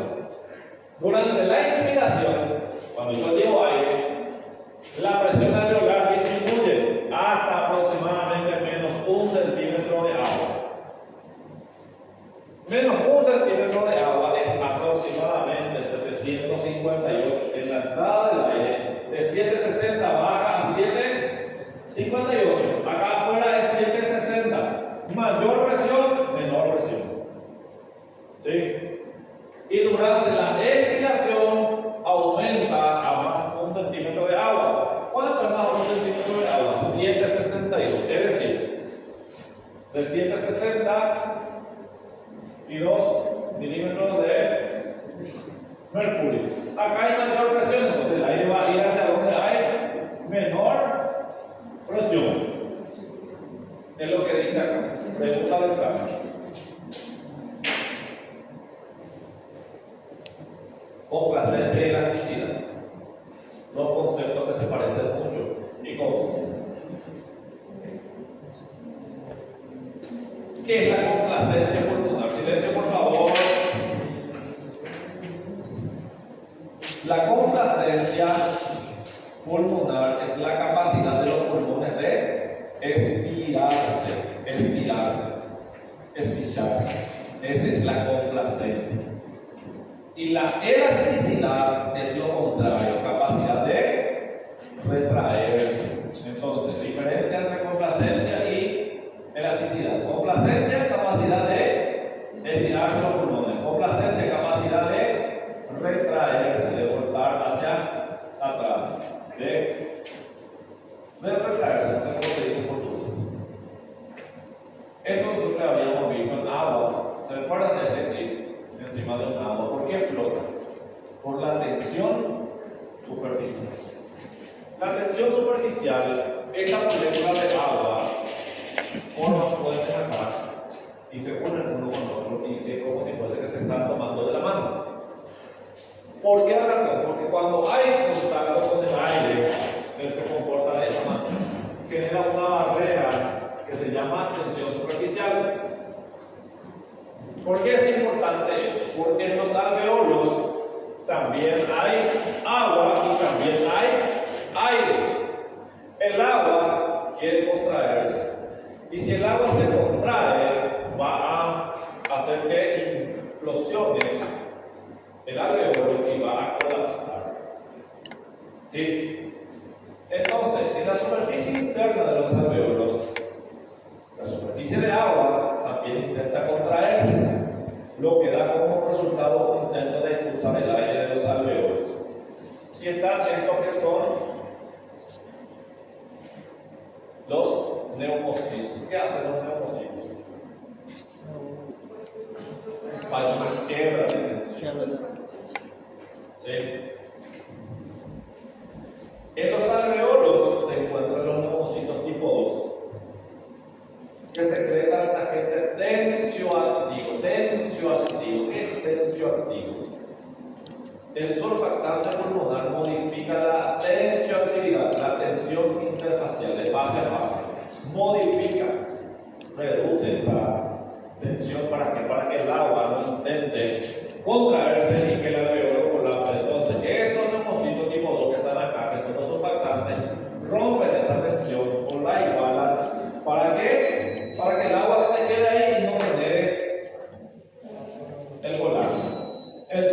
Durante la inspiración, cuando yo llevo aire, la presión alveolar disminuye hasta aproximadamente menos 1 centímetro de agua. Menos 1 centímetro de agua es aproximadamente 758 en la entrada del aire. De 760 baja a 758. Acá afuera es 760. Mayor presión, menor presión. ¿Sí? Y durante la expiración aumenta a más 1 centímetro de agua. ¿Cuánto es más 1 centímetro de agua? 762. Es decir, de 762 milímetros de mercurio. Acá hay mayor presión, entonces el aire va a ir hacia donde hay menor presión. Es lo que dice acá. Pregunta del examen. Complacencia y elasticidad. Dos conceptos que se parecen mucho y confunden. ¿Qué es la complacencia pulmonar? Silencio, por favor. La complacencia pulmonar es la capacidad de los pulmones de espirarse. Esa es la complacencia. Y la elasticidad es lo contrario, capacidad de retraerse. Entonces, diferencia entre complacencia y elasticidad. Complacencia, capacidad de estirarse los pulmones. Complacencia, capacidad de retraerse, de voltar hacia atrás. De retraerse, no sé cómo se dice en portugués. Esto nosotros habíamos visto en agua. ¿Se recuerdan de este clip? Encima de un agua. ¿Por qué flota? Por la tensión superficial. La tensión superficial, esta molécula de agua forma puentes acá y se unen uno con otro y es como si fuese que se están tomando de la mano. ¿Por qué razón? Porque cuando hay contacto con el aire, él se comporta de esta manera. Genera una barrera que se llama tensión superficial. ¿Por qué es importante? Porque en los alveolos también hay agua y también hay aire. El agua quiere contraerse. Y si el agua se contrae, va a hacer que implosione el alveolo y va a colapsar. ¿Sí? Entonces, en la superficie interna de los alveolos, la superficie de agua también intenta contraerse, lo que da como resultado un intento de expulsar el aire de los alveolos. Y están estos que son los neumocitos. ¿Qué hacen los neumocitos? Hay una quiebra de tensión. ¿Sí? En los alveolos se encuentran los neumocitos tipo 2, que secretan un agente tensioactivo. ¿Qué es tensioactivo? El surfactante pulmonar modifica la tensioactividad, la tensión interfacial de fase a fase. Modifica, reduce esa tensión para que el agua no intente contraerse y que el alveolo colapse. Entonces, estos neumocitos tipo 2 que están acá, que son los surfactantes, rompen esa tensión o la igualan. ¿Para qué? Para que el agua se quede ahí y no genere el colapso. El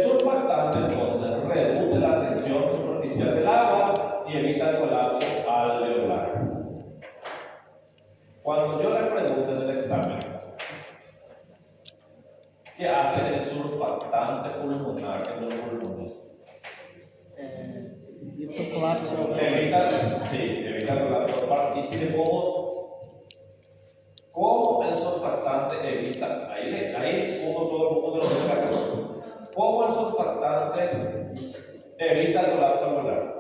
examen. ¿Qué hace el surfactante pulmonar en los pulmones? Evita o colapso. Evita el colapso. Y si le pongo, ¿cómo el surfactante evita? Ahí pongo todo el mundo de los casos. ¿Cómo el surfactante evita el colapso alveolar?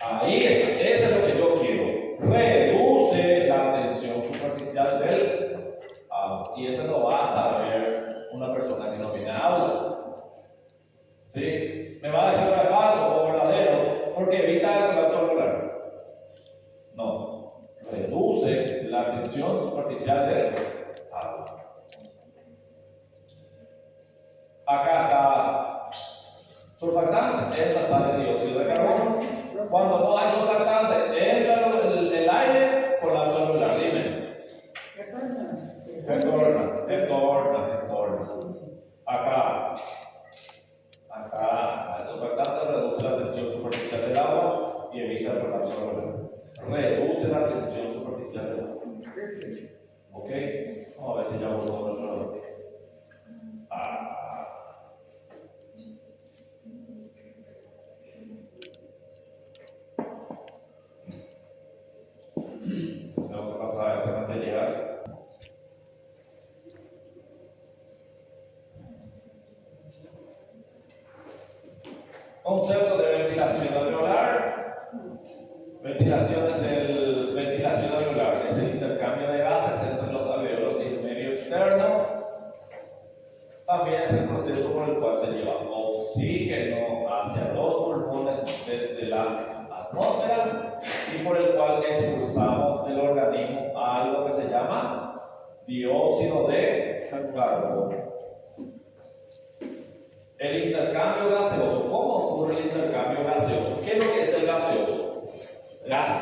Ahí está, eso es lo que yo quiero. Reduce la tensión superficial del agua. Y eso lo va a saber una persona que no viene a aula. ¿Sí? ¿Me va a decir que es falso o verdadero? Porque evita el colapso alveolar. No. Reduce la tensión superficial del agua. Acá está surfactante, esta sale el dióxido de carbono. Cuando no hay surfactante, entra el aire por la alveolar. Dime. Retorna. Acá. El surfactante reduce la tensión superficial del agua y evita el colapso alveolar. Reduce la tensión superficial del agua. ¿Ok? Vamos a ver si ya volvemos a nosotros. Tengo que pasar este material. Concepto de ventilación alveolar. Ventilación alveolar es el intercambio de gases entre los alveolos y el medio externo. También es el proceso por el cual se lleva oxígeno hacia los pulmones desde la atmósfera y por el cual expulsamos del organismo algo que se llama dióxido de carbono. El intercambio gaseoso. ¿Cómo ocurre el intercambio gaseoso? ¿Qué es lo que es el gaseoso? Gas.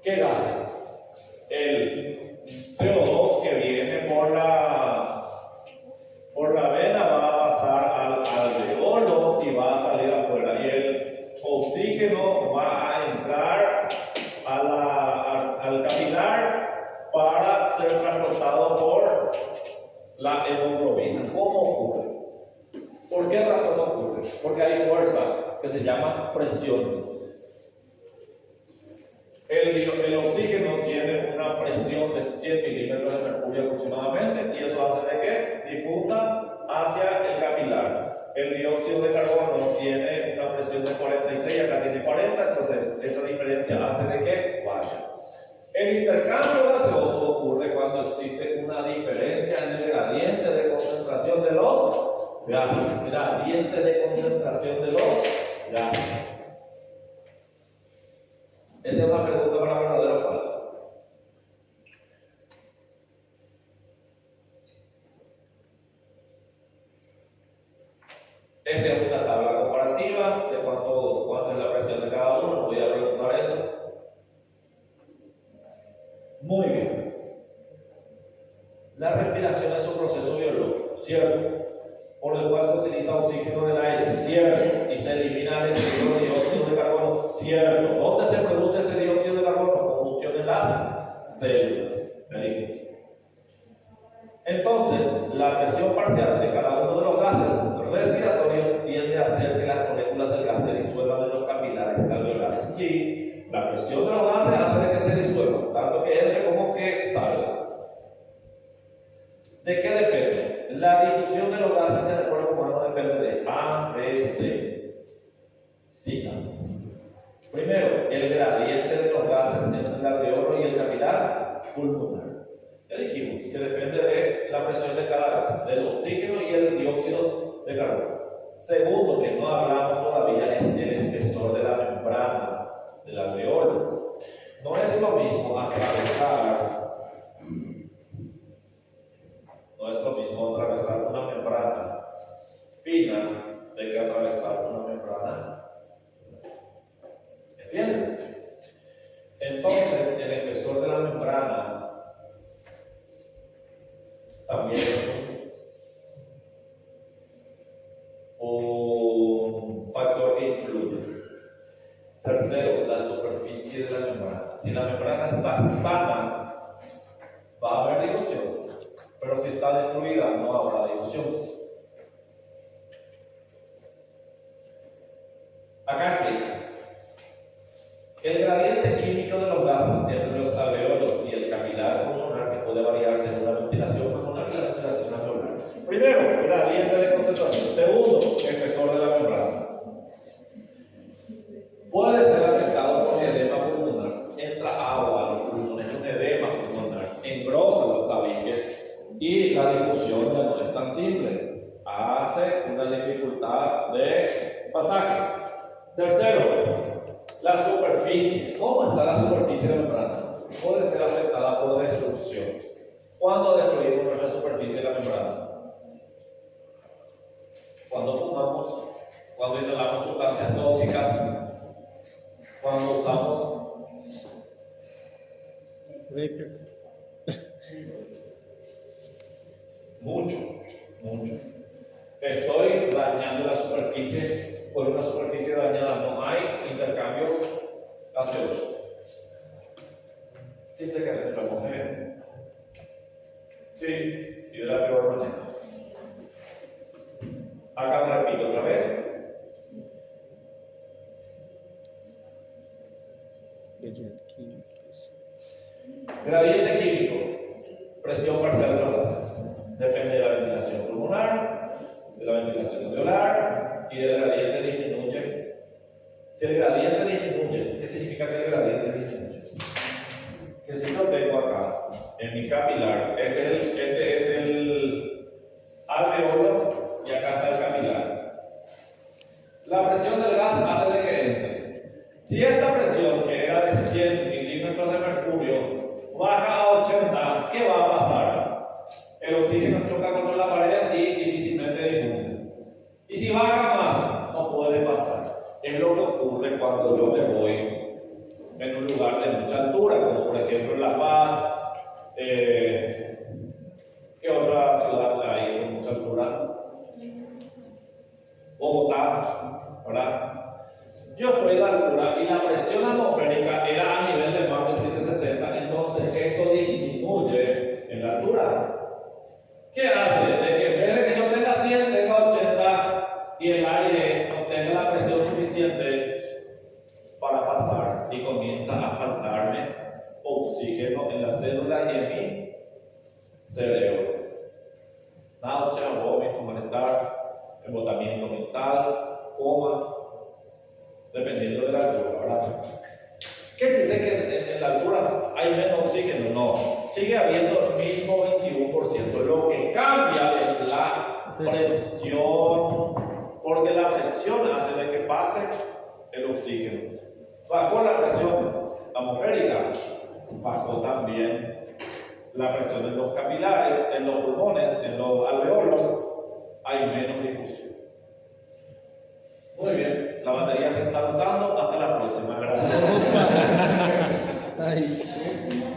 ¿Qué gas? El CO2 que viene por la vena va a pasar al alveolo y va a salir afuera. Y el oxígeno va a entrar al capilar para ser transportado por la hemoglobina. ¿Cómo ocurre? ¿Por qué razón ocurre? Porque hay fuerzas que se llaman presiones. El oxígeno tiene una presión de 100 milímetros de mercurio aproximadamente y eso hace de que difunda hacia el capilar. El dióxido de carbono tiene una presión de 46 y acá tiene 40, entonces esa diferencia hace de que vaya. El intercambio gaseoso ocurre cuando existe una diferencia en el gradiente de concentración de los gases. Gradiente de concentración de los gases. Esta es una pregunta para verdadero o falso. Esta es una tabla comparativa de cuánto es la presión de cada uno. No voy a preguntar eso. Muy bien. La respiración es un proceso biológico, ¿cierto? Por el cual se utiliza oxígeno del aire, cierto, y se elimina el dióxido de carbono, cierto. ¿Dónde se produce ese dióxido de carbono? Combustión en las células. Entonces, la presión parcial de cada uno de los gases respiratorios tiende a hacer que las moléculas del gas se disuelvan en los capilares alveolares. Sí, la presión de los gases hace de que se disuelvan, tanto que entre como que salga. ¿De qué depende? La difusión de los gases en el cuerpo humano depende de A, B, C. Cita. Primero, el gradiente de los gases entre el alveolo y el capilar pulmonar. Ya dijimos que depende de la presión de cada gas, del oxígeno y el dióxido de carbono. Segundo, que no hablamos todavía, es el espesor de la membrana del alveolo. No es lo mismo atravesar. No es lo mismo atravesar una membrana fina de que atravesar una membrana. ¿Entienden? Entonces, el espesor de la membrana también un factor que influye. Tercero, la superficie de la membrana. Si la membrana está sana, difusión. Pero si está destruida, no habrá difusión. Acá explica. El gradiente químico de los gases entre los alveolos y el capilar pulmonar que puede variar según la ventilación pulmonar y la ventilación alveolar. Primero, gradiente de concentración. Segundo, espesor de la membrana. Puede ser afectado por edema pulmonar. Entra agua a los pulmones, un edema pulmonar, engrosa los tabiques y la difusión ya no es tan simple. Hace una dificultad de pasaje. Tercero, la superficie. ¿Cómo está la superficie de la membrana? Puede ser afectada por destrucción. ¿Cuándo destruimos nuestra superficie de la membrana? Cuando fumamos, cuando inhalamos sustancias tóxicas, cuando usamos mucho. Estoy dañando la superficie. Por una superficie dañada no hay intercambio gaseoso. Dice que nuestra mujer, sí, y de la peor manera. Acá repito otra vez. Gradiente químico, presión parcial de los gases. Depende de la ventilación pulmonar, de la ventilación alveolar y del gradiente disminuye. Si el gradiente disminuye, ¿qué significa que el gradiente disminuye? Que si yo tengo acá, en mi capilar, este es el alveolo y acá está el capilar. La presión del gas hace de que entre. Si esta presión, que era de 100 milímetros de mercurio, baja a 80, ¿qué va a pasar? El oxígeno choca contra la pared y difícilmente difunde. Y si baja más, no puede pasar. Es lo que ocurre cuando yo me voy en un lugar de mucha altura, como por ejemplo en La Paz. ¿Qué otra ciudad hay con mucha altura? Bogotá, ¿verdad? Yo estoy a la altura y la presión atmosférica era a nivel de más de 760, entonces esto disminuye en la altura. ¿Qué hace? De que en vez de que yo tenga 100, tenga 80 y el aire no tenga la presión suficiente para pasar y comienza a faltarme oxígeno en las células y en mi cerebro. Náusea, vómito, malestar, embotamiento mental, coma, dependiendo de la altura, ¿verdad? ¿Qué dice que en la altura hay menos oxígeno? No, sigue habiendo el mismo 21%. Lo que cambia es la presión, porque la presión hace de que pase el oxígeno. Bajó la presión atmosférica, bajó también la presión en los capilares, en los pulmones, en los alveolos, hay menos difusión. Muy bien, la batería se está agotando. Hasta la próxima. Gracias. Aí sim.